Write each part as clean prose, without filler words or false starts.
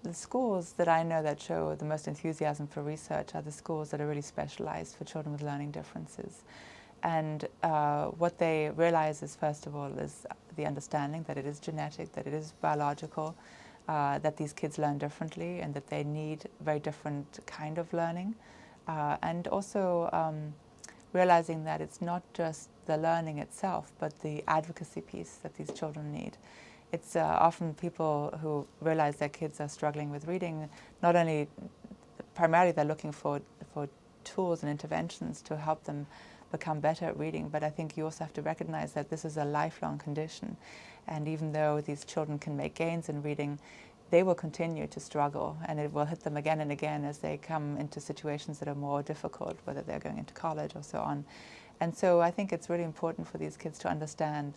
the schools that I know that show the most enthusiasm for research are the schools that are really specialized for children with learning differences. And what they realize is, first of all, is the understanding that it is genetic, that it is biological, that these kids learn differently and that they need very different kind of learning. And also realizing that it's not just the learning itself, but the advocacy piece that these children need. It's often people who realize their kids are struggling with reading, not only primarily they're looking for tools and interventions to help them become better at reading, but I think you also have to recognize that this is a lifelong condition. And even though these children can make gains in reading, they will continue to struggle, and it will hit them again and again as they come into situations that are more difficult, whether they're going into college or so on. And so I think it's really important for these kids to understand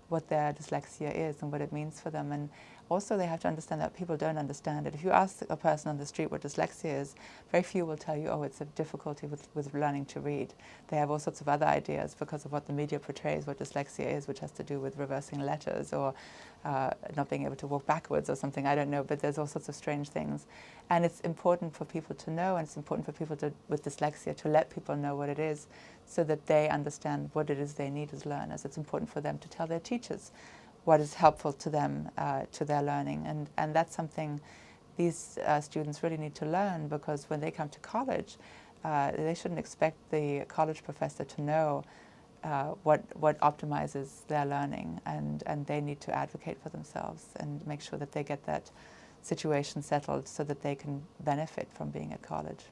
what their dyslexia is and what it means for them. And also they have to understand that people don't understand it. If you ask a person on the street what dyslexia is, very few will tell you, oh, it's a difficulty with learning to read. They have all sorts of other ideas because of what the media portrays what dyslexia is, which has to do with reversing letters or not being able to walk backwards or something, I don't know, but there's all sorts of strange things. And it's important for people to know, and it's important for people with dyslexia to let people know what it is so that they understand what it is they need as learners. It's important for them to tell their teachers what is helpful to them, to their learning. And that's something these students really need to learn, because when they come to college, they shouldn't expect the college professor to know what optimizes their learning, and they need to advocate for themselves and make sure that they get that situation settled so that they can benefit from being at college.